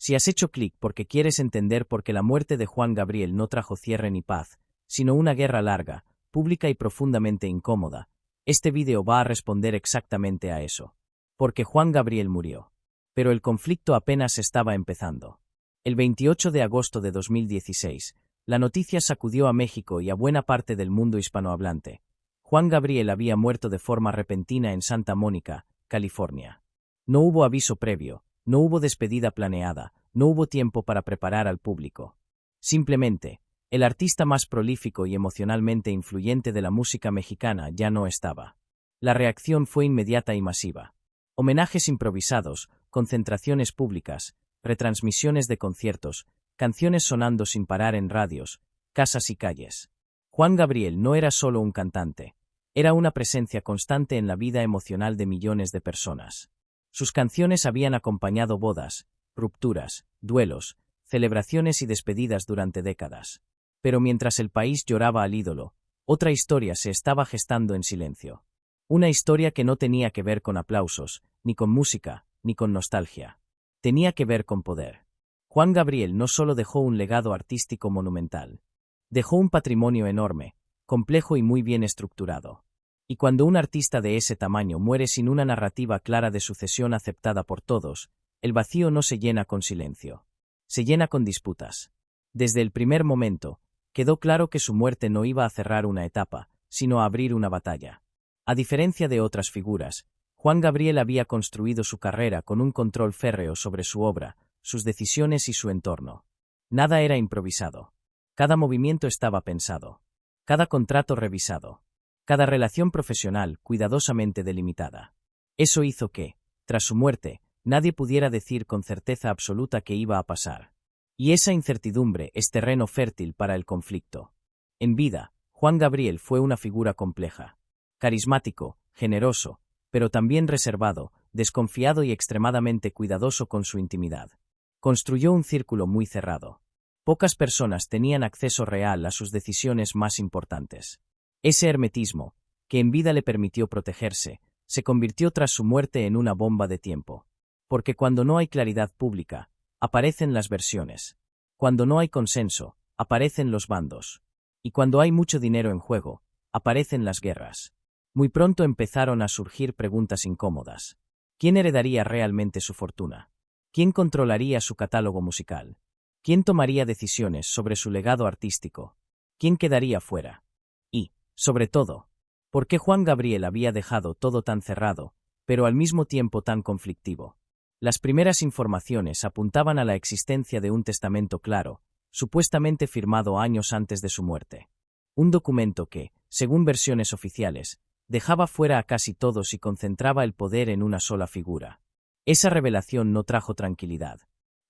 Si has hecho clic porque quieres entender por qué la muerte de Juan Gabriel no trajo cierre ni paz, sino una guerra larga, pública y profundamente incómoda, este vídeo va a responder exactamente a eso. Porque Juan Gabriel murió. Pero el conflicto apenas estaba empezando. El 28 de agosto de 2016, la noticia sacudió a México y a buena parte del mundo hispanohablante. Juan Gabriel había muerto de forma repentina en Santa Mónica, California. No hubo aviso previo, no hubo despedida planeada, no hubo tiempo para preparar al público. Simplemente, el artista más prolífico y emocionalmente influyente de la música mexicana ya no estaba. La reacción fue inmediata y masiva. Homenajes improvisados, concentraciones públicas, retransmisiones de conciertos, canciones sonando sin parar en radios, casas y calles. Juan Gabriel no era solo un cantante, era una presencia constante en la vida emocional de millones de personas. Sus canciones habían acompañado bodas, rupturas, duelos, celebraciones y despedidas durante décadas. Pero mientras el país lloraba al ídolo, otra historia se estaba gestando en silencio. Una historia que no tenía que ver con aplausos, ni con música, ni con nostalgia. Tenía que ver con poder. Juan Gabriel no solo dejó un legado artístico monumental. Dejó un patrimonio enorme, complejo y muy bien estructurado. Y cuando un artista de ese tamaño muere sin una narrativa clara de sucesión aceptada por todos, el vacío no se llena con silencio. Se llena con disputas. Desde el primer momento, quedó claro que su muerte no iba a cerrar una etapa, sino a abrir una batalla. A diferencia de otras figuras, Juan Gabriel había construido su carrera con un control férreo sobre su obra, sus decisiones y su entorno. Nada era improvisado. Cada movimiento estaba pensado. Cada contrato revisado. Cada relación profesional cuidadosamente delimitada. Eso hizo que, tras su muerte, nadie pudiera decir con certeza absoluta qué iba a pasar. Y esa incertidumbre es terreno fértil para el conflicto. En vida, Juan Gabriel fue una figura compleja. Carismático, generoso, pero también reservado, desconfiado y extremadamente cuidadoso con su intimidad. Construyó un círculo muy cerrado. Pocas personas tenían acceso real a sus decisiones más importantes. Ese hermetismo, que en vida le permitió protegerse, se convirtió tras su muerte en una bomba de tiempo. Porque cuando no hay claridad pública, aparecen las versiones. Cuando no hay consenso, aparecen los bandos. Y cuando hay mucho dinero en juego, aparecen las guerras. Muy pronto empezaron a surgir preguntas incómodas. ¿Quién heredaría realmente su fortuna? ¿Quién controlaría su catálogo musical? ¿Quién tomaría decisiones sobre su legado artístico? ¿Quién quedaría fuera? Y, sobre todo, ¿por qué Juan Gabriel había dejado todo tan cerrado, pero al mismo tiempo tan conflictivo? Las primeras informaciones apuntaban a la existencia de un testamento claro, supuestamente firmado años antes de su muerte. Un documento que, según versiones oficiales, dejaba fuera a casi todos y concentraba el poder en una sola figura. Esa revelación no trajo tranquilidad.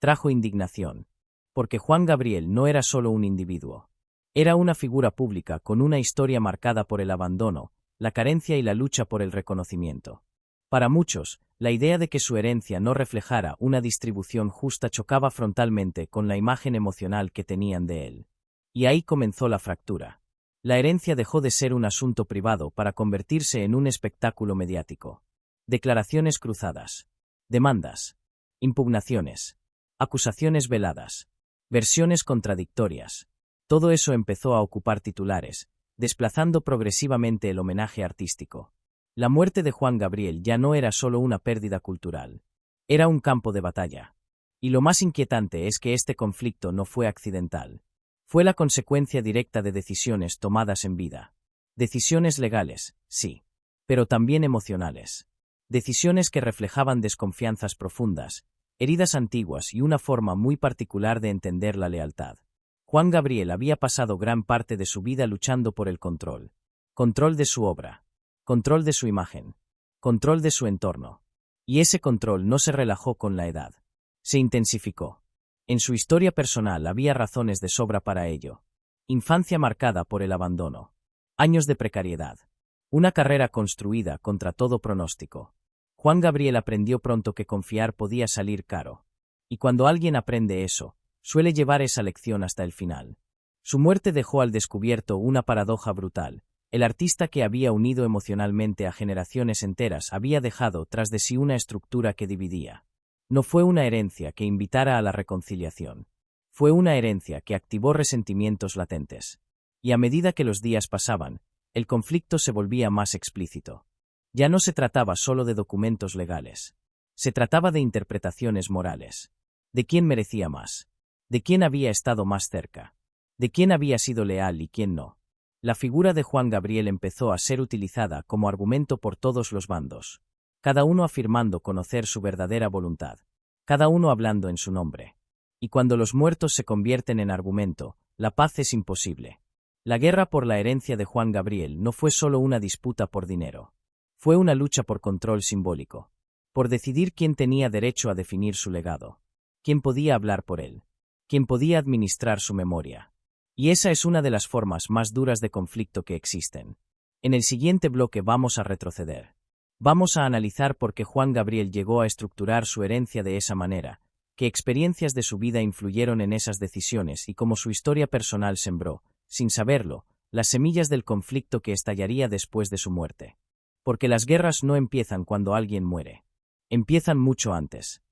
Trajo indignación. Porque Juan Gabriel no era solo un individuo. Era una figura pública con una historia marcada por el abandono, la carencia y la lucha por el reconocimiento. Para muchos, la idea de que su herencia no reflejara una distribución justa chocaba frontalmente con la imagen emocional que tenían de él. Y ahí comenzó la fractura. La herencia dejó de ser un asunto privado para convertirse en un espectáculo mediático. Declaraciones cruzadas. Demandas. Impugnaciones. Acusaciones veladas. Versiones contradictorias. Todo eso empezó a ocupar titulares, desplazando progresivamente el homenaje artístico. La muerte de Juan Gabriel ya no era solo una pérdida cultural. Era un campo de batalla. Y lo más inquietante es que este conflicto no fue accidental. Fue la consecuencia directa de decisiones tomadas en vida. Decisiones legales, sí, pero también emocionales. Decisiones que reflejaban desconfianzas profundas, heridas antiguas y una forma muy particular de entender la lealtad. Juan Gabriel había pasado gran parte de su vida luchando por el control. Control de su obra. Control de su imagen. Control de su entorno. Y ese control no se relajó con la edad. Se intensificó. En su historia personal había razones de sobra para ello. Infancia marcada por el abandono. Años de precariedad. Una carrera construida contra todo pronóstico. Juan Gabriel aprendió pronto que confiar podía salir caro. Y cuando alguien aprende eso, suele llevar esa lección hasta el final. Su muerte dejó al descubierto una paradoja brutal. El artista que había unido emocionalmente a generaciones enteras había dejado tras de sí una estructura que dividía. No fue una herencia que invitara a la reconciliación. Fue una herencia que activó resentimientos latentes. Y a medida que los días pasaban, el conflicto se volvía más explícito. Ya no se trataba solo de documentos legales. Se trataba de interpretaciones morales. ¿De quién merecía más? ¿De quién había estado más cerca? ¿De quién había sido leal y quién no? La figura de Juan Gabriel empezó a ser utilizada como argumento por todos los bandos. Cada uno afirmando conocer su verdadera voluntad. Cada uno hablando en su nombre. Y cuando los muertos se convierten en argumento, la paz es imposible. La guerra por la herencia de Juan Gabriel no fue solo una disputa por dinero. Fue una lucha por control simbólico. Por decidir quién tenía derecho a definir su legado. Quién podía hablar por él. Quién podía administrar su memoria. Y esa es una de las formas más duras de conflicto que existen. En el siguiente bloque vamos a retroceder. Vamos a analizar por qué Juan Gabriel llegó a estructurar su herencia de esa manera, qué experiencias de su vida influyeron en esas decisiones y cómo su historia personal sembró, sin saberlo, las semillas del conflicto que estallaría después de su muerte. Porque las guerras no empiezan cuando alguien muere. Empiezan mucho antes.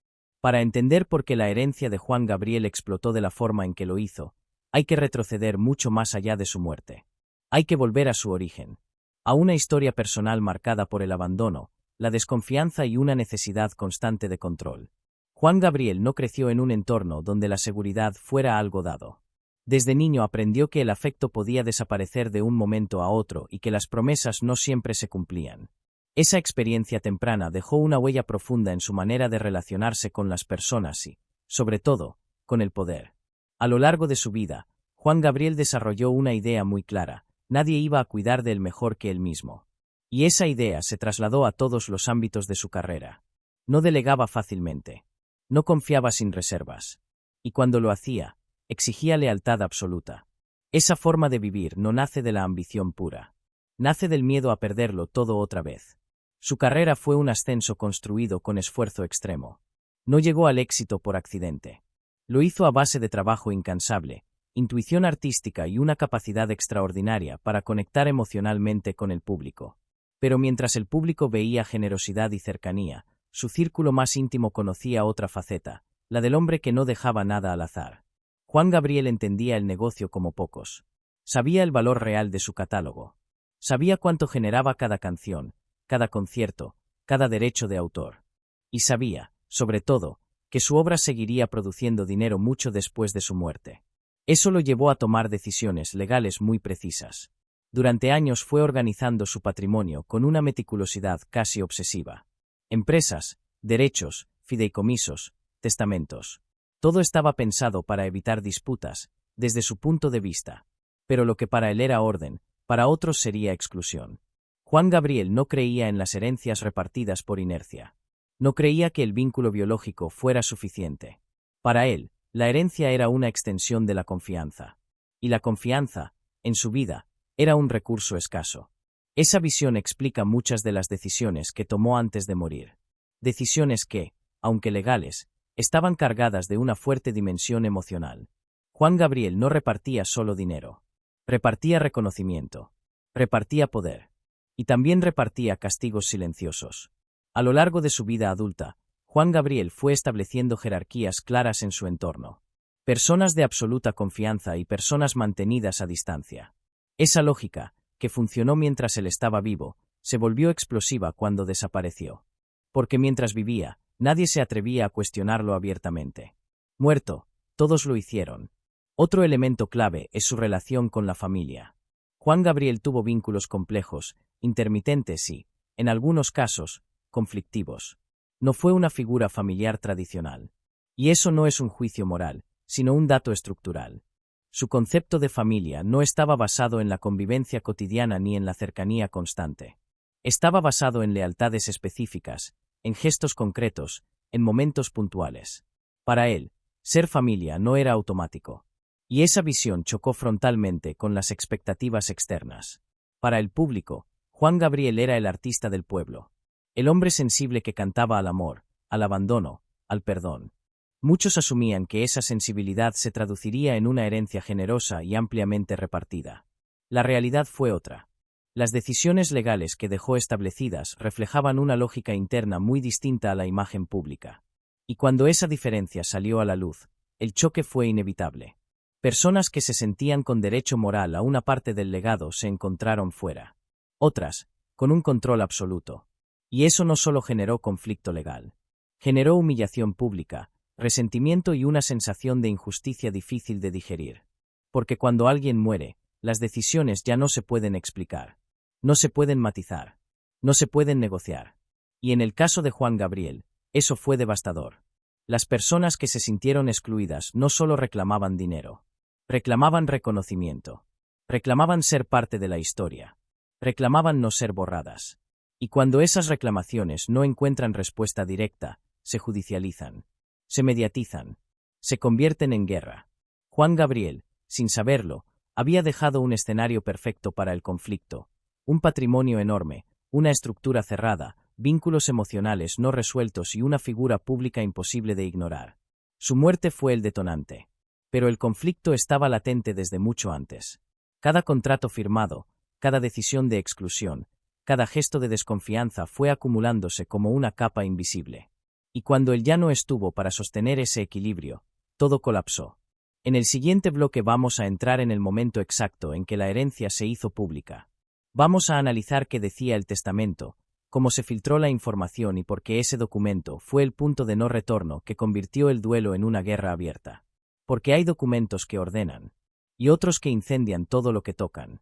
Para entender por qué la herencia de Juan Gabriel explotó de la forma en que lo hizo, hay que retroceder mucho más allá de su muerte. Hay que volver a su origen. A una historia personal marcada por el abandono, la desconfianza y una necesidad constante de control. Juan Gabriel no creció en un entorno donde la seguridad fuera algo dado. Desde niño aprendió que el afecto podía desaparecer de un momento a otro y que las promesas no siempre se cumplían. Esa experiencia temprana dejó una huella profunda en su manera de relacionarse con las personas y, sobre todo, con el poder. A lo largo de su vida, Juan Gabriel desarrolló una idea muy clara: nadie iba a cuidar de él mejor que él mismo. Y esa idea se trasladó a todos los ámbitos de su carrera. No delegaba fácilmente. No confiaba sin reservas. Y cuando lo hacía, exigía lealtad absoluta. Esa forma de vivir no nace de la ambición pura. Nace del miedo a perderlo todo otra vez. Su carrera fue un ascenso construido con esfuerzo extremo. No llegó al éxito por accidente. Lo hizo a base de trabajo incansable, intuición artística y una capacidad extraordinaria para conectar emocionalmente con el público. Pero mientras el público veía generosidad y cercanía, su círculo más íntimo conocía otra faceta, la del hombre que no dejaba nada al azar. Juan Gabriel entendía el negocio como pocos. Sabía el valor real de su catálogo. Sabía cuánto generaba cada canción, cada concierto, cada derecho de autor. Y sabía, sobre todo, que su obra seguiría produciendo dinero mucho después de su muerte. Eso lo llevó a tomar decisiones legales muy precisas. Durante años fue organizando su patrimonio con una meticulosidad casi obsesiva. Empresas, derechos, fideicomisos, testamentos. Todo estaba pensado para evitar disputas, desde su punto de vista. Pero lo que para él era orden, para otros sería exclusión. Juan Gabriel no creía en las herencias repartidas por inercia. No creía que el vínculo biológico fuera suficiente. Para él, la herencia era una extensión de la confianza. Y la confianza, en su vida, era un recurso escaso. Esa visión explica muchas de las decisiones que tomó antes de morir. Decisiones que, aunque legales, estaban cargadas de una fuerte dimensión emocional. Juan Gabriel no repartía solo dinero. Repartía reconocimiento. Repartía poder. Y también repartía castigos silenciosos. A lo largo de su vida adulta, Juan Gabriel fue estableciendo jerarquías claras en su entorno. Personas de absoluta confianza y personas mantenidas a distancia. Esa lógica, que funcionó mientras él estaba vivo, se volvió explosiva cuando desapareció. Porque mientras vivía, nadie se atrevía a cuestionarlo abiertamente. Muerto, todos lo hicieron. Otro elemento clave es su relación con la familia. Juan Gabriel tuvo vínculos complejos, intermitentes y, en algunos casos, conflictivos. No fue una figura familiar tradicional. Y eso no es un juicio moral, sino un dato estructural. Su concepto de familia no estaba basado en la convivencia cotidiana ni en la cercanía constante. Estaba basado en lealtades específicas, en gestos concretos, en momentos puntuales. Para él, ser familia no era automático. Y esa visión chocó frontalmente con las expectativas externas. Para el público, Juan Gabriel era el artista del pueblo. El hombre sensible que cantaba al amor, al abandono, al perdón. Muchos asumían que esa sensibilidad se traduciría en una herencia generosa y ampliamente repartida. La realidad fue otra. Las decisiones legales que dejó establecidas reflejaban una lógica interna muy distinta a la imagen pública. Y cuando esa diferencia salió a la luz, el choque fue inevitable. Personas que se sentían con derecho moral a una parte del legado se encontraron fuera. Otras, con un control absoluto. Y eso no solo generó conflicto legal. Generó humillación pública, resentimiento y una sensación de injusticia difícil de digerir. Porque cuando alguien muere, las decisiones ya no se pueden explicar. No se pueden matizar. No se pueden negociar. Y en el caso de Juan Gabriel, eso fue devastador. Las personas que se sintieron excluidas no solo reclamaban dinero. Reclamaban reconocimiento. Reclamaban ser parte de la historia. Reclamaban no ser borradas. Y cuando esas reclamaciones no encuentran respuesta directa, se judicializan. Se mediatizan. Se convierten en guerra. Juan Gabriel, sin saberlo, había dejado un escenario perfecto para el conflicto. Un patrimonio enorme, una estructura cerrada, vínculos emocionales no resueltos y una figura pública imposible de ignorar. Su muerte fue el detonante. Pero el conflicto estaba latente desde mucho antes. Cada contrato firmado, cada decisión de exclusión, cada gesto de desconfianza fue acumulándose como una capa invisible. Y cuando él ya no estuvo para sostener ese equilibrio, todo colapsó. En el siguiente bloque vamos a entrar en el momento exacto en que la herencia se hizo pública. Vamos a analizar qué decía el testamento, cómo se filtró la información y por qué ese documento fue el punto de no retorno que convirtió el duelo en una guerra abierta. Porque hay documentos que ordenan, y otros que incendian todo lo que tocan.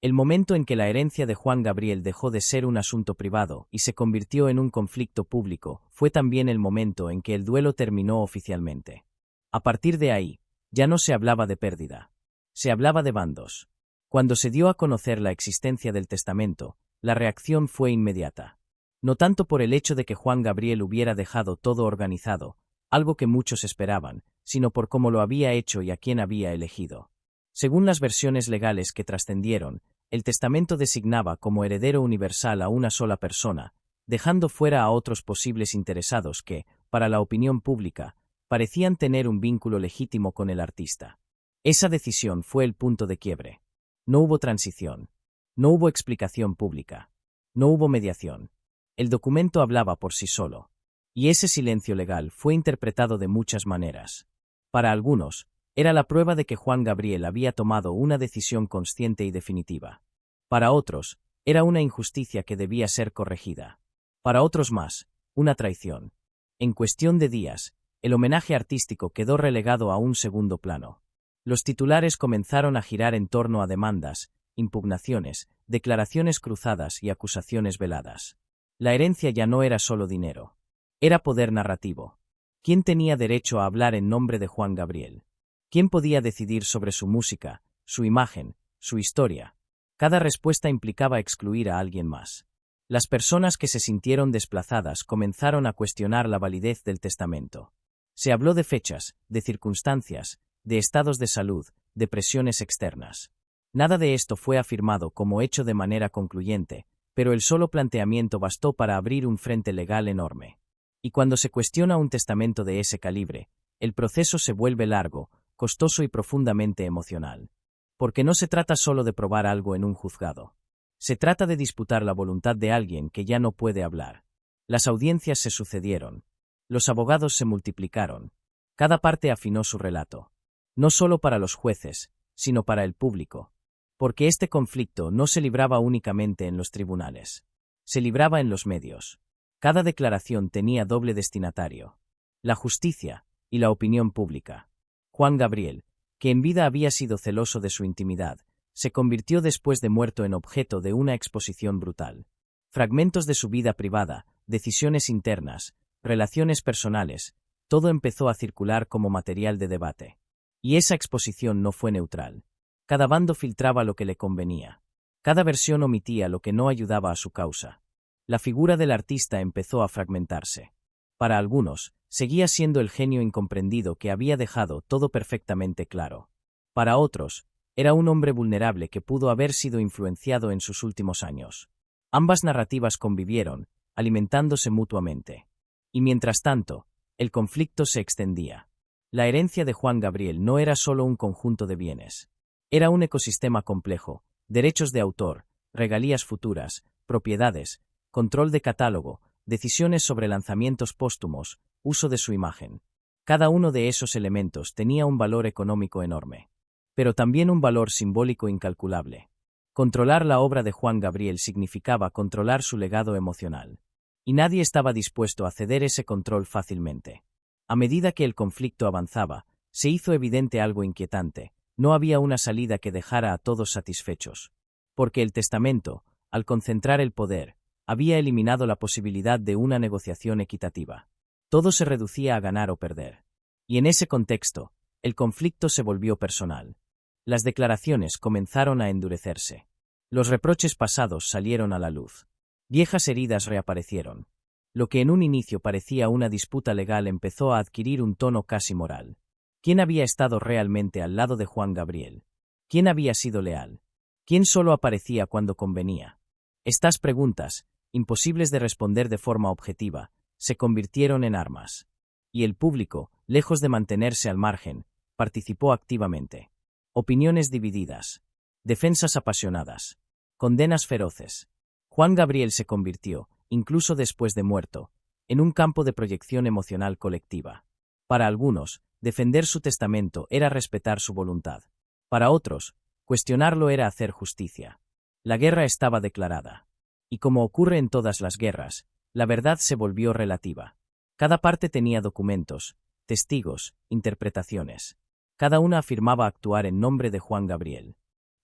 El momento en que la herencia de Juan Gabriel dejó de ser un asunto privado y se convirtió en un conflicto público, fue también el momento en que el duelo terminó oficialmente. A partir de ahí, ya no se hablaba de pérdida. Se hablaba de bandos. Cuando se dio a conocer la existencia del testamento, la reacción fue inmediata. No tanto por el hecho de que Juan Gabriel hubiera dejado todo organizado, algo que muchos esperaban, sino por cómo lo había hecho y a quién había elegido. Según las versiones legales que trascendieron, el testamento designaba como heredero universal a una sola persona, dejando fuera a otros posibles interesados que, para la opinión pública, parecían tener un vínculo legítimo con el artista. Esa decisión fue el punto de quiebre. No hubo transición. No hubo explicación pública. No hubo mediación. El documento hablaba por sí solo. Y ese silencio legal fue interpretado de muchas maneras. Para algunos, era la prueba de que Juan Gabriel había tomado una decisión consciente y definitiva. Para otros, era una injusticia que debía ser corregida. Para otros más, una traición. En cuestión de días, el homenaje artístico quedó relegado a un segundo plano. Los titulares comenzaron a girar en torno a demandas, impugnaciones, declaraciones cruzadas y acusaciones veladas. La herencia ya no era solo dinero. Era poder narrativo. ¿Quién tenía derecho a hablar en nombre de Juan Gabriel? ¿Quién podía decidir sobre su música, su imagen, su historia? Cada respuesta implicaba excluir a alguien más. Las personas que se sintieron desplazadas comenzaron a cuestionar la validez del testamento. Se habló de fechas, de circunstancias, de estados de salud, de presiones externas. Nada de esto fue afirmado como hecho de manera concluyente, pero el solo planteamiento bastó para abrir un frente legal enorme. Y cuando se cuestiona un testamento de ese calibre, el proceso se vuelve largo, costoso y profundamente emocional. Porque no se trata solo de probar algo en un juzgado. Se trata de disputar la voluntad de alguien que ya no puede hablar. Las audiencias se sucedieron. Los abogados se multiplicaron. Cada parte afinó su relato. No solo para los jueces, sino para el público. Porque este conflicto no se libraba únicamente en los tribunales. Se libraba en los medios. Cada declaración tenía doble destinatario. La justicia y la opinión pública. Juan Gabriel, que en vida había sido celoso de su intimidad, se convirtió después de muerto en objeto de una exposición brutal. Fragmentos de su vida privada, decisiones internas, relaciones personales, todo empezó a circular como material de debate. Y esa exposición no fue neutral. Cada bando filtraba lo que le convenía. Cada versión omitía lo que no ayudaba a su causa. La figura del artista empezó a fragmentarse. Para algunos, seguía siendo el genio incomprendido que había dejado todo perfectamente claro. Para otros, era un hombre vulnerable que pudo haber sido influenciado en sus últimos años. Ambas narrativas convivieron, alimentándose mutuamente. Y mientras tanto, el conflicto se extendía. La herencia de Juan Gabriel no era solo un conjunto de bienes. Era un ecosistema complejo, derechos de autor, regalías futuras, propiedades, control de catálogo, decisiones sobre lanzamientos póstumos, uso de su imagen. Cada uno de esos elementos tenía un valor económico enorme, pero también un valor simbólico incalculable. Controlar la obra de Juan Gabriel significaba controlar su legado emocional. Y nadie estaba dispuesto a ceder ese control fácilmente. A medida que el conflicto avanzaba, se hizo evidente algo inquietante: no había una salida que dejara a todos satisfechos. Porque el testamento, al concentrar el poder, había eliminado la posibilidad de una negociación equitativa. Todo se reducía a ganar o perder. Y en ese contexto, el conflicto se volvió personal. Las declaraciones comenzaron a endurecerse. Los reproches pasados salieron a la luz. Viejas heridas reaparecieron. Lo que en un inicio parecía una disputa legal empezó a adquirir un tono casi moral. ¿Quién había estado realmente al lado de Juan Gabriel? ¿Quién había sido leal? ¿Quién solo aparecía cuando convenía? Estas preguntas, imposibles de responder de forma objetiva, se convirtieron en armas. Y el público, lejos de mantenerse al margen, participó activamente. Opiniones divididas. Defensas apasionadas. Condenas feroces. Juan Gabriel se convirtió, incluso después de muerto, en un campo de proyección emocional colectiva. Para algunos, defender su testamento era respetar su voluntad. Para otros, cuestionarlo era hacer justicia. La guerra estaba declarada. Y como ocurre en todas las guerras, la verdad se volvió relativa. Cada parte tenía documentos, testigos, interpretaciones. Cada una afirmaba actuar en nombre de Juan Gabriel.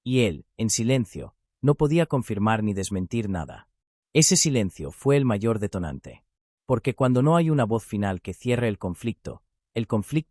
Y él, en silencio, no podía confirmar ni desmentir nada. Ese silencio fue el mayor detonante. Porque cuando no hay una voz final que cierre el conflicto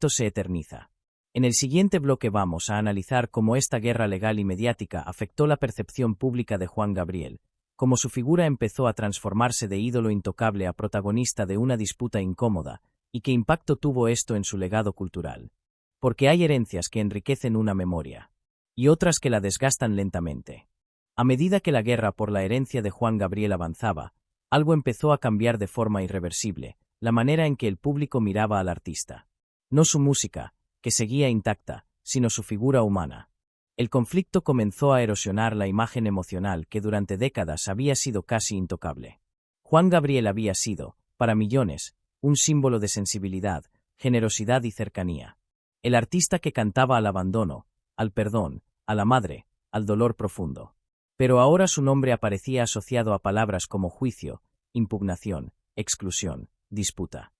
se eterniza. En el siguiente bloque vamos a analizar cómo esta guerra legal y mediática afectó la percepción pública de Juan Gabriel, cómo su figura empezó a transformarse de ídolo intocable a protagonista de una disputa incómoda, y qué impacto tuvo esto en su legado cultural. Porque hay herencias que enriquecen una memoria, y otras que la desgastan lentamente. A medida que la guerra por la herencia de Juan Gabriel avanzaba, algo empezó a cambiar de forma irreversible: la manera en que el público miraba al artista. No su música, que seguía intacta, sino su figura humana. El conflicto comenzó a erosionar la imagen emocional que durante décadas había sido casi intocable. Juan Gabriel había sido, para millones, un símbolo de sensibilidad, generosidad y cercanía. El artista que cantaba al abandono, al perdón, a la madre, al dolor profundo. Pero ahora su nombre aparecía asociado a palabras como juicio, impugnación, exclusión, disputa.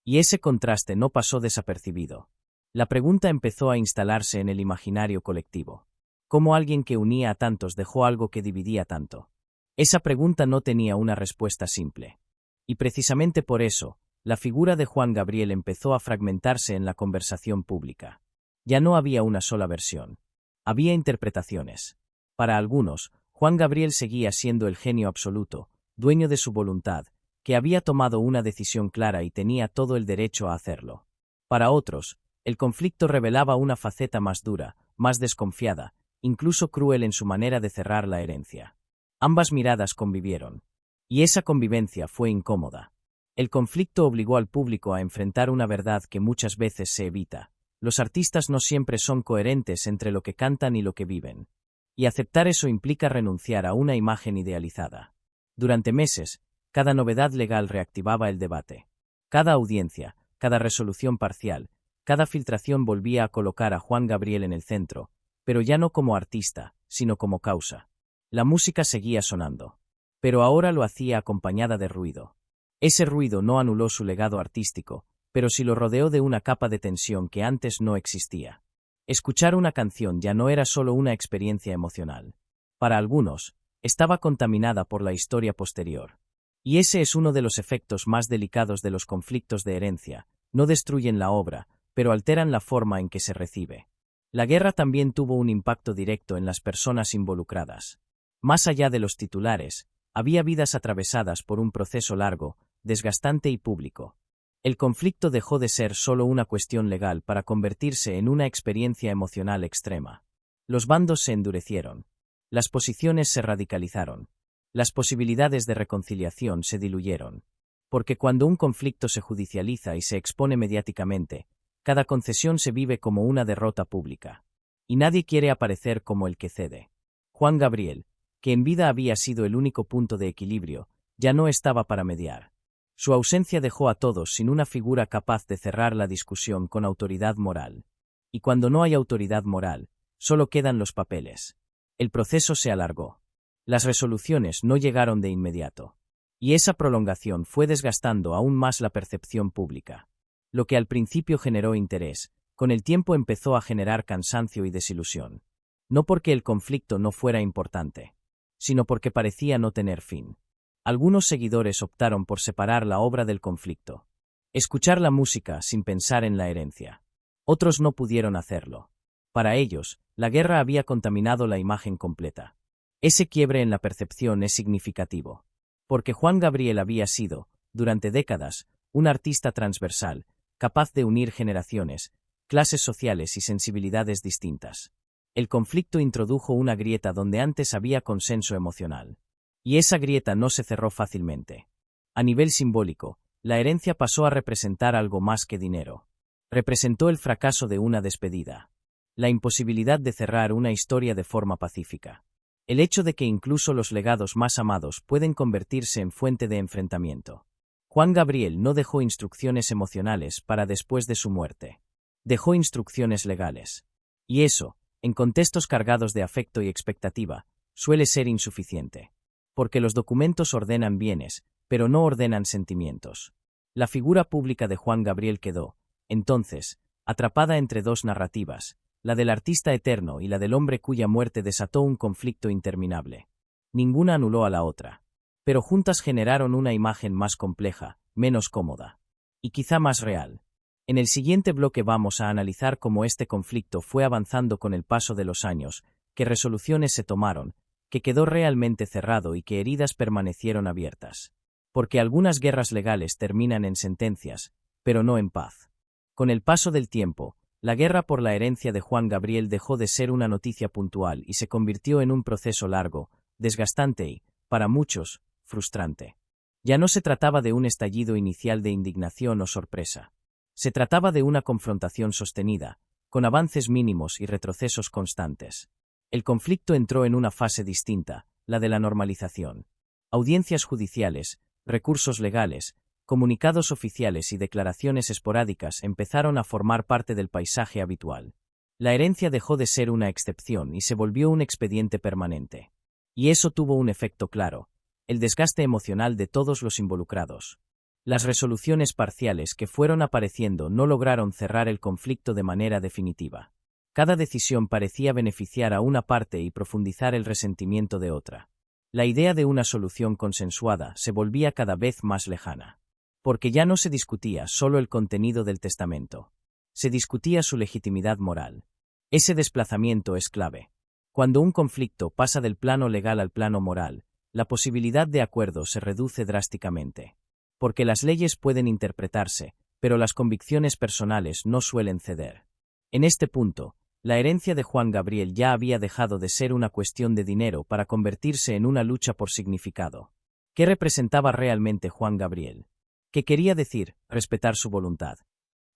Y ese contraste no pasó desapercibido. La pregunta empezó a instalarse en el imaginario colectivo. ¿Cómo alguien que unía a tantos dejó algo que dividía tanto? Esa pregunta no tenía una respuesta simple. Y precisamente por eso, la figura de Juan Gabriel empezó a fragmentarse en la conversación pública. Ya no había una sola versión. Había interpretaciones. Para algunos, Juan Gabriel seguía siendo el genio absoluto, dueño de su voluntad, que había tomado una decisión clara y tenía todo el derecho a hacerlo. Para otros, el conflicto revelaba una faceta más dura, más desconfiada, incluso cruel en su manera de cerrar la herencia. Ambas miradas convivieron. Y esa convivencia fue incómoda. El conflicto obligó al público a enfrentar una verdad que muchas veces se evita: los artistas no siempre son coherentes entre lo que cantan y lo que viven. Y aceptar eso implica renunciar a una imagen idealizada. Durante meses, cada novedad legal reactivaba el debate. Cada audiencia, cada resolución parcial, cada filtración volvía a colocar a Juan Gabriel en el centro, pero ya no como artista, sino como causa. La música seguía sonando. Pero ahora lo hacía acompañada de ruido. Ese ruido no anuló su legado artístico, pero sí lo rodeó de una capa de tensión que antes no existía. Escuchar una canción ya no era solo una experiencia emocional. Para algunos, estaba contaminada por la historia posterior. Y ese es uno de los efectos más delicados de los conflictos de herencia: no destruyen la obra, pero alteran la forma en que se recibe. La guerra también tuvo un impacto directo en las personas involucradas. Más allá de los titulares, había vidas atravesadas por un proceso largo, desgastante y público. El conflicto dejó de ser solo una cuestión legal para convertirse en una experiencia emocional extrema. Los bandos se endurecieron. Las posiciones se radicalizaron. Las posibilidades de reconciliación se diluyeron. Porque cuando un conflicto se judicializa y se expone mediáticamente, cada concesión se vive como una derrota pública. Y nadie quiere aparecer como el que cede. Juan Gabriel, que en vida había sido el único punto de equilibrio, ya no estaba para mediar. Su ausencia dejó a todos sin una figura capaz de cerrar la discusión con autoridad moral. Y cuando no hay autoridad moral, solo quedan los papeles. El proceso se alargó. Las resoluciones no llegaron de inmediato. Y esa prolongación fue desgastando aún más la percepción pública. Lo que al principio generó interés, con el tiempo empezó a generar cansancio y desilusión. No porque el conflicto no fuera importante, sino porque parecía no tener fin. Algunos seguidores optaron por separar la obra del conflicto. Escuchar la música sin pensar en la herencia. Otros no pudieron hacerlo. Para ellos, la guerra había contaminado la imagen completa. Ese quiebre en la percepción es significativo. Porque Juan Gabriel había sido, durante décadas, un artista transversal, capaz de unir generaciones, clases sociales y sensibilidades distintas. El conflicto introdujo una grieta donde antes había consenso emocional. Y esa grieta no se cerró fácilmente. A nivel simbólico, la herencia pasó a representar algo más que dinero. Representó el fracaso de una despedida. La imposibilidad de cerrar una historia de forma pacífica. El hecho de que incluso los legados más amados pueden convertirse en fuente de enfrentamiento. Juan Gabriel no dejó instrucciones emocionales para después de su muerte. Dejó instrucciones legales. Y eso, en contextos cargados de afecto y expectativa, suele ser insuficiente. Porque los documentos ordenan bienes, pero no ordenan sentimientos. La figura pública de Juan Gabriel quedó, entonces, atrapada entre dos narrativas, la del artista eterno y la del hombre cuya muerte desató un conflicto interminable. Ninguna anuló a la otra. Pero juntas generaron una imagen más compleja, menos cómoda. Y quizá más real. En el siguiente bloque vamos a analizar cómo este conflicto fue avanzando con el paso de los años, qué resoluciones se tomaron, que quedó realmente cerrado y que heridas permanecieron abiertas. Porque algunas guerras legales terminan en sentencias, pero no en paz. Con el paso del tiempo, la guerra por la herencia de Juan Gabriel dejó de ser una noticia puntual y se convirtió en un proceso largo, desgastante y, para muchos, frustrante. Ya no se trataba de un estallido inicial de indignación o sorpresa. Se trataba de una confrontación sostenida, con avances mínimos y retrocesos constantes. El conflicto entró en una fase distinta, la de la normalización. Audiencias judiciales, recursos legales, comunicados oficiales y declaraciones esporádicas empezaron a formar parte del paisaje habitual. La herencia dejó de ser una excepción y se volvió un expediente permanente. Y eso tuvo un efecto claro: el desgaste emocional de todos los involucrados. Las resoluciones parciales que fueron apareciendo no lograron cerrar el conflicto de manera definitiva. Cada decisión parecía beneficiar a una parte y profundizar el resentimiento de otra. La idea de una solución consensuada se volvía cada vez más lejana. Porque ya no se discutía solo el contenido del testamento. Se discutía su legitimidad moral. Ese desplazamiento es clave. Cuando un conflicto pasa del plano legal al plano moral, la posibilidad de acuerdo se reduce drásticamente. Porque las leyes pueden interpretarse, pero las convicciones personales no suelen ceder. En este punto, la herencia de Juan Gabriel ya había dejado de ser una cuestión de dinero para convertirse en una lucha por significado. ¿Qué representaba realmente Juan Gabriel? ¿Qué quería decir respetar su voluntad?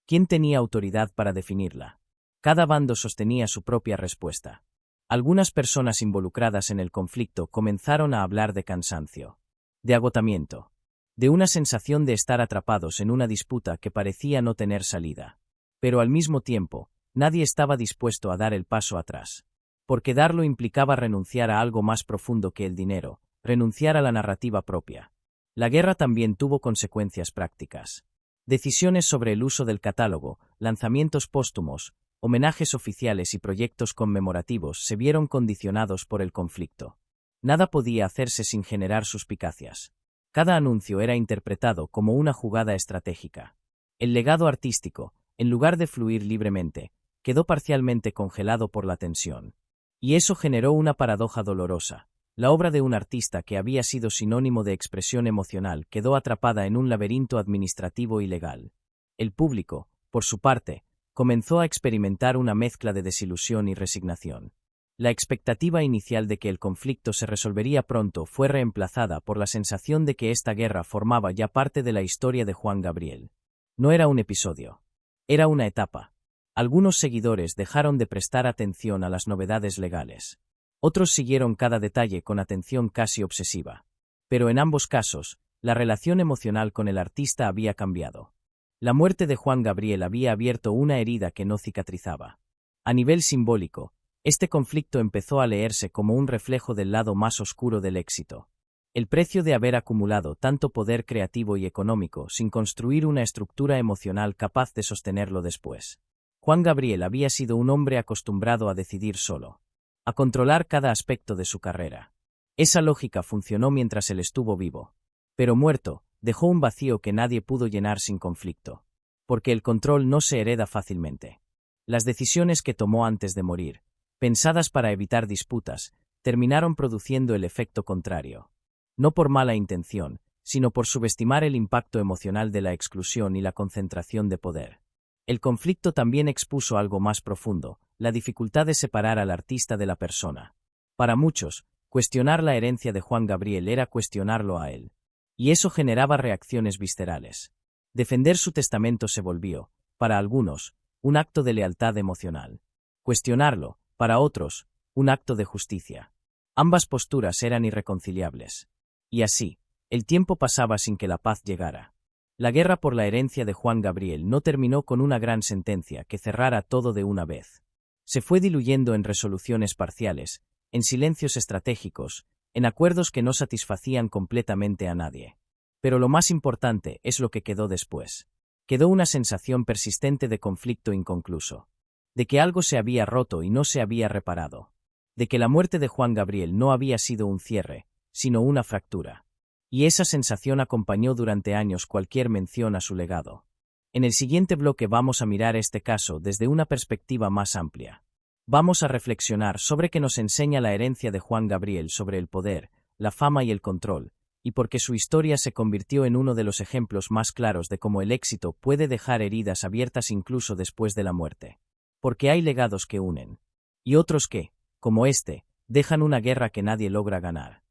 ¿Quién tenía autoridad para definirla? Cada bando sostenía su propia respuesta. Algunas personas involucradas en el conflicto comenzaron a hablar de cansancio, de agotamiento, de una sensación de estar atrapados en una disputa que parecía no tener salida. Pero al mismo tiempo, nadie estaba dispuesto a dar el paso atrás. Porque darlo implicaba renunciar a algo más profundo que el dinero, renunciar a la narrativa propia. La guerra también tuvo consecuencias prácticas. Decisiones sobre el uso del catálogo, lanzamientos póstumos, homenajes oficiales y proyectos conmemorativos se vieron condicionados por el conflicto. Nada podía hacerse sin generar suspicacias. Cada anuncio era interpretado como una jugada estratégica. El legado artístico, en lugar de fluir libremente, quedó parcialmente congelado por la tensión. Y eso generó una paradoja dolorosa. La obra de un artista que había sido sinónimo de expresión emocional quedó atrapada en un laberinto administrativo y legal. El público, por su parte, comenzó a experimentar una mezcla de desilusión y resignación. La expectativa inicial de que el conflicto se resolvería pronto fue reemplazada por la sensación de que esta guerra formaba ya parte de la historia de Juan Gabriel. No era un episodio. Era una etapa. Algunos seguidores dejaron de prestar atención a las novedades legales. Otros siguieron cada detalle con atención casi obsesiva. Pero en ambos casos, la relación emocional con el artista había cambiado. La muerte de Juan Gabriel había abierto una herida que no cicatrizaba. A nivel simbólico, este conflicto empezó a leerse como un reflejo del lado más oscuro del éxito. El precio de haber acumulado tanto poder creativo y económico sin construir una estructura emocional capaz de sostenerlo después. Juan Gabriel había sido un hombre acostumbrado a decidir solo, a controlar cada aspecto de su carrera. Esa lógica funcionó mientras él estuvo vivo. Pero muerto, dejó un vacío que nadie pudo llenar sin conflicto. Porque el control no se hereda fácilmente. Las decisiones que tomó antes de morir, pensadas para evitar disputas, terminaron produciendo el efecto contrario. No por mala intención, sino por subestimar el impacto emocional de la exclusión y la concentración de poder. El conflicto también expuso algo más profundo, la dificultad de separar al artista de la persona. Para muchos, cuestionar la herencia de Juan Gabriel era cuestionarlo a él. Y eso generaba reacciones viscerales. Defender su testamento se volvió, para algunos, un acto de lealtad emocional. Cuestionarlo, para otros, un acto de justicia. Ambas posturas eran irreconciliables. Y así, el tiempo pasaba sin que la paz llegara. La guerra por la herencia de Juan Gabriel no terminó con una gran sentencia que cerrara todo de una vez. Se fue diluyendo en resoluciones parciales, en silencios estratégicos, en acuerdos que no satisfacían completamente a nadie. Pero lo más importante es lo que quedó después. Quedó una sensación persistente de conflicto inconcluso. De que algo se había roto y no se había reparado. De que la muerte de Juan Gabriel no había sido un cierre, sino una fractura. Y esa sensación acompañó durante años cualquier mención a su legado. En el siguiente bloque vamos a mirar este caso desde una perspectiva más amplia. Vamos a reflexionar sobre qué nos enseña la herencia de Juan Gabriel sobre el poder, la fama y el control, y por qué su historia se convirtió en uno de los ejemplos más claros de cómo el éxito puede dejar heridas abiertas incluso después de la muerte. Porque hay legados que unen. Y otros que, como este, dejan una guerra que nadie logra ganar.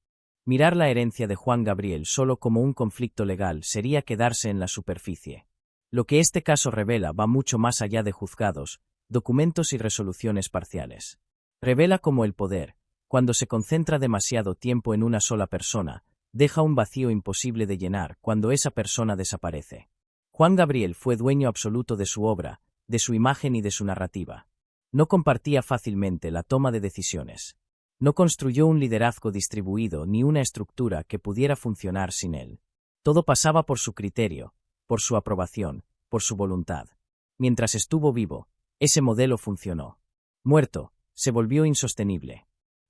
Mirar la herencia de Juan Gabriel solo como un conflicto legal sería quedarse en la superficie. Lo que este caso revela va mucho más allá de juzgados, documentos y resoluciones parciales. Revela cómo el poder, cuando se concentra demasiado tiempo en una sola persona, deja un vacío imposible de llenar cuando esa persona desaparece. Juan Gabriel fue dueño absoluto de su obra, de su imagen y de su narrativa. No compartía fácilmente la toma de decisiones. No construyó un liderazgo distribuido ni una estructura que pudiera funcionar sin él. Todo pasaba por su criterio, por su aprobación, por su voluntad. Mientras estuvo vivo, ese modelo funcionó. Muerto, se volvió insostenible.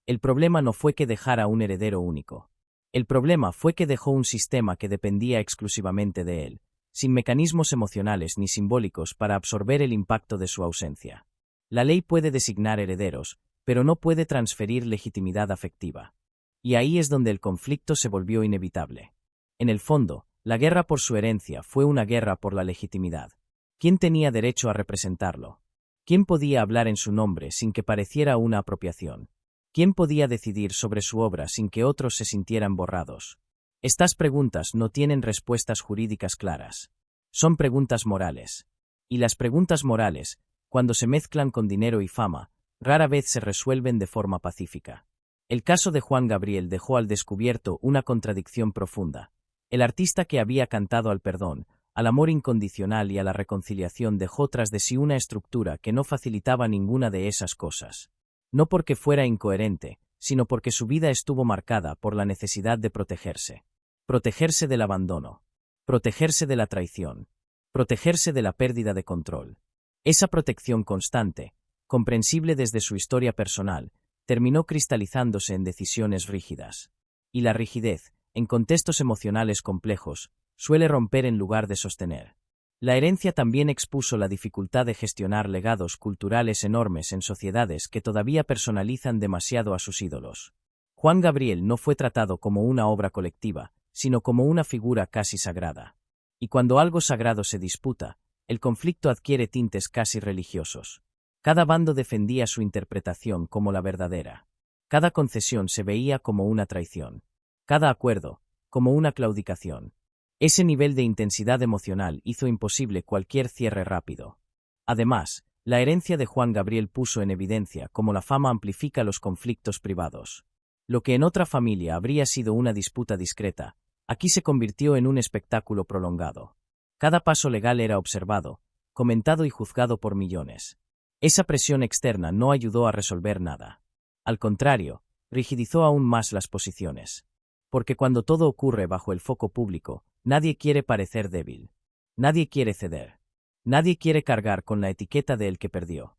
El problema no fue que dejara un heredero único. El problema fue que dejó un sistema que dependía exclusivamente de él, sin mecanismos emocionales ni simbólicos para absorber el impacto de su ausencia. La ley puede designar herederos, pero no puede transferir legitimidad afectiva. Y ahí es donde el conflicto se volvió inevitable. En el fondo, la guerra por su herencia fue una guerra por la legitimidad. ¿Quién tenía derecho a representarlo? ¿Quién podía hablar en su nombre sin que pareciera una apropiación? ¿Quién podía decidir sobre su obra sin que otros se sintieran borrados? Estas preguntas no tienen respuestas jurídicas claras. Son preguntas morales. Y las preguntas morales, cuando se mezclan con dinero y fama, rara vez se resuelven de forma pacífica. El caso de Juan Gabriel dejó al descubierto una contradicción profunda. El artista que había cantado al perdón, al amor incondicional y a la reconciliación dejó tras de sí una estructura que no facilitaba ninguna de esas cosas. No porque fuera incoherente, sino porque su vida estuvo marcada por la necesidad de protegerse. Protegerse del abandono. Protegerse de la traición. Protegerse de la pérdida de control. Esa protección constante, comprensible desde su historia personal, terminó cristalizándose en decisiones rígidas. Y la rigidez, en contextos emocionales complejos, suele romper en lugar de sostener. La herencia también expuso la dificultad de gestionar legados culturales enormes en sociedades que todavía personalizan demasiado a sus ídolos. Juan Gabriel no fue tratado como una obra colectiva, sino como una figura casi sagrada. Y cuando algo sagrado se disputa, el conflicto adquiere tintes casi religiosos. Cada bando defendía su interpretación como la verdadera. Cada concesión se veía como una traición. Cada acuerdo, como una claudicación. Ese nivel de intensidad emocional hizo imposible cualquier cierre rápido. Además, la herencia de Juan Gabriel puso en evidencia cómo la fama amplifica los conflictos privados. Lo que en otra familia habría sido una disputa discreta, Aquí se convirtió en un espectáculo prolongado. Cada paso legal era observado, comentado y juzgado por millones. Esa presión externa no ayudó a resolver nada. Al contrario, rigidizó aún más las posiciones. Porque cuando todo ocurre bajo el foco público, nadie quiere parecer débil. Nadie quiere ceder. Nadie quiere cargar con la etiqueta de el que perdió.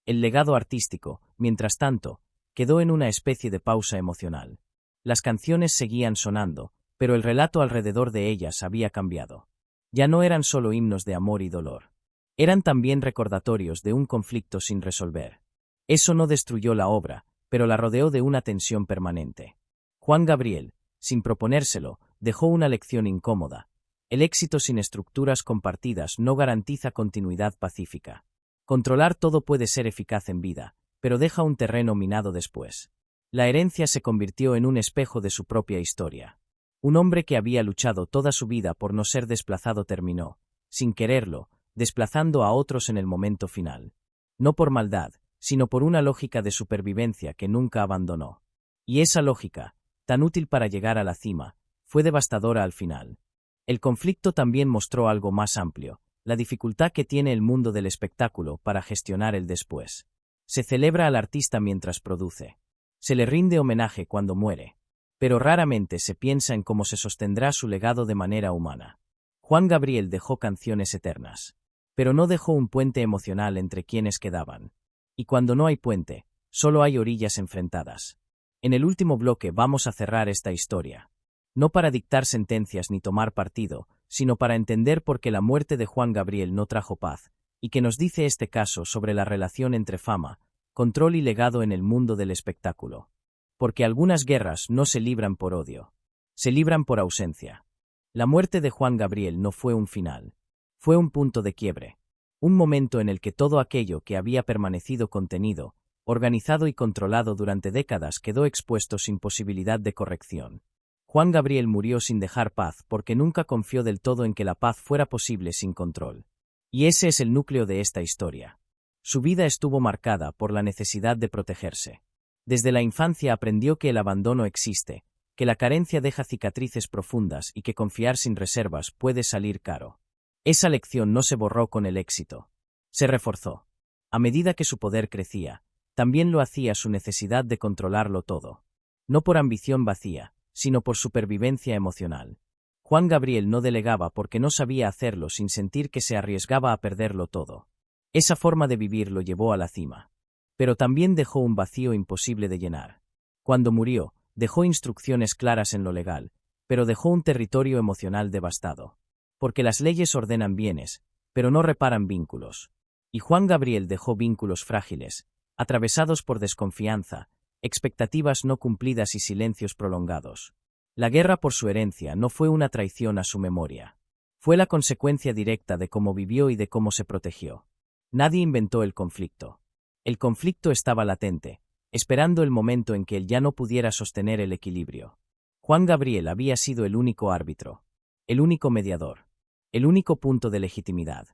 El legado artístico, mientras tanto, quedó en una especie de pausa emocional. Las canciones seguían sonando, pero el relato alrededor de ellas había cambiado. Ya no eran solo himnos de amor y dolor. Eran también recordatorios de un conflicto sin resolver. Eso no destruyó la obra, pero la rodeó de una tensión permanente. Juan Gabriel, sin proponérselo, dejó una lección incómoda. El éxito sin estructuras compartidas no garantiza continuidad pacífica. Controlar todo puede ser eficaz en vida, pero deja un terreno minado después. La herencia se convirtió en un espejo de su propia historia. Un hombre que había luchado toda su vida por no ser desplazado terminó, sin quererlo, desplazando a otros en el momento final. No por maldad, sino por una lógica de supervivencia que nunca abandonó. Y esa lógica, tan útil para llegar a la cima, fue devastadora al final. El conflicto también mostró algo más amplio, la dificultad que tiene el mundo del espectáculo para gestionar el después. Se celebra al artista mientras produce. Se le rinde homenaje cuando muere. Pero raramente se piensa en cómo se sostendrá su legado de manera humana. Juan Gabriel dejó canciones eternas. Pero no dejó un puente emocional entre quienes quedaban. Y cuando no hay puente, solo hay orillas enfrentadas. En el último bloque vamos a cerrar esta historia. No para dictar sentencias ni tomar partido, sino para entender por qué la muerte de Juan Gabriel no trajo paz, y qué nos dice este caso sobre la relación entre fama, control y legado en el mundo del espectáculo. Porque algunas guerras no se libran por odio. Se libran por ausencia. La muerte de Juan Gabriel no fue un final. Fue un punto de quiebre. Un momento en el que todo aquello que había permanecido contenido, organizado y controlado durante décadas quedó expuesto sin posibilidad de corrección. Juan Gabriel murió sin dejar paz porque nunca confió del todo en que la paz fuera posible sin control. Y ese es el núcleo de esta historia. Su vida estuvo marcada por la necesidad de protegerse. Desde la infancia aprendió que el abandono existe, que la carencia deja cicatrices profundas y que confiar sin reservas puede salir caro. Esa lección no se borró con el éxito. Se reforzó. A medida que su poder crecía, también lo hacía su necesidad de controlarlo todo. No por ambición vacía, sino por supervivencia emocional. Juan Gabriel no delegaba porque no sabía hacerlo sin sentir que se arriesgaba a perderlo todo. Esa forma de vivir lo llevó a la cima. Pero también dejó un vacío imposible de llenar. Cuando murió, dejó instrucciones claras en lo legal, pero dejó un territorio emocional devastado. Porque las leyes ordenan bienes, pero no reparan vínculos. Y Juan Gabriel dejó vínculos frágiles, atravesados por desconfianza, expectativas no cumplidas y silencios prolongados. La guerra por su herencia no fue una traición a su memoria. Fue la consecuencia directa de cómo vivió y de cómo se protegió. Nadie inventó el conflicto. El conflicto estaba latente, esperando el momento en que él ya no pudiera sostener el equilibrio. Juan Gabriel había sido el único árbitro, el único mediador, el único punto de legitimidad.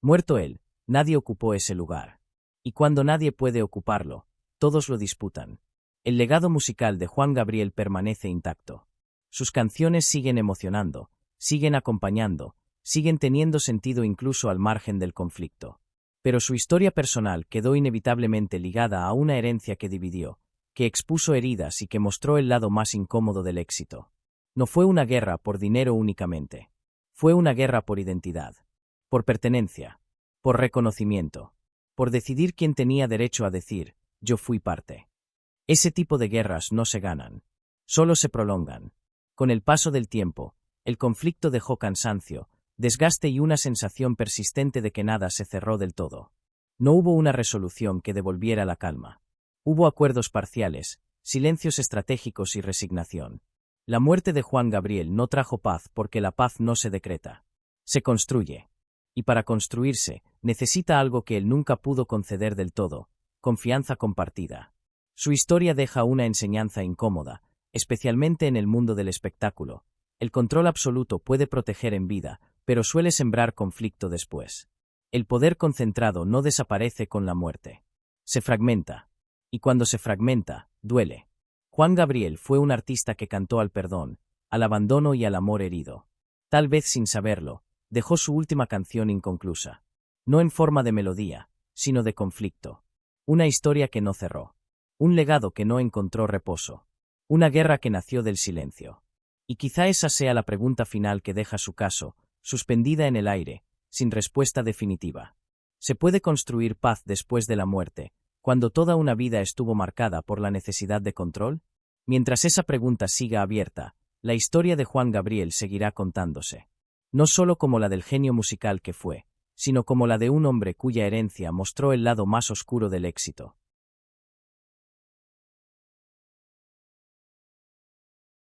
Muerto él, nadie ocupó ese lugar. Y cuando nadie puede ocuparlo, todos lo disputan. El legado musical de Juan Gabriel permanece intacto. Sus canciones siguen emocionando, siguen acompañando, siguen teniendo sentido incluso al margen del conflicto. Pero su historia personal quedó inevitablemente ligada a una herencia que dividió, que expuso heridas y que mostró el lado más incómodo del éxito. No fue una guerra por dinero únicamente. Fue una guerra por identidad, por pertenencia, por reconocimiento, por decidir quién tenía derecho a decir, yo fui parte. Ese tipo de guerras no se ganan, solo se prolongan. Con el paso del tiempo, el conflicto dejó cansancio, desgaste y una sensación persistente de que nada se cerró del todo. No hubo una resolución que devolviera la calma. Hubo acuerdos parciales, silencios estratégicos y resignación. La muerte de Juan Gabriel no trajo paz porque la paz no se decreta. Se construye. Y para construirse, necesita algo que él nunca pudo conceder del todo, confianza compartida. Su historia deja una enseñanza incómoda, especialmente en el mundo del espectáculo. El control absoluto puede proteger en vida, pero suele sembrar conflicto después. El poder concentrado no desaparece con la muerte. Se fragmenta. Y cuando se fragmenta, duele. Juan Gabriel fue un artista que cantó al perdón, al abandono y al amor herido. Tal vez sin saberlo, dejó su última canción inconclusa. No en forma de melodía, sino de conflicto. Una historia que no cerró. Un legado que no encontró reposo. Una guerra que nació del silencio. Y quizá esa sea la pregunta final que deja su caso, suspendida en el aire, sin respuesta definitiva. ¿Se puede construir paz después de la muerte, cuando toda una vida estuvo marcada por la necesidad de control? Mientras esa pregunta siga abierta, la historia de Juan Gabriel seguirá contándose. No solo como la del genio musical que fue, sino como la de un hombre cuya herencia mostró el lado más oscuro del éxito.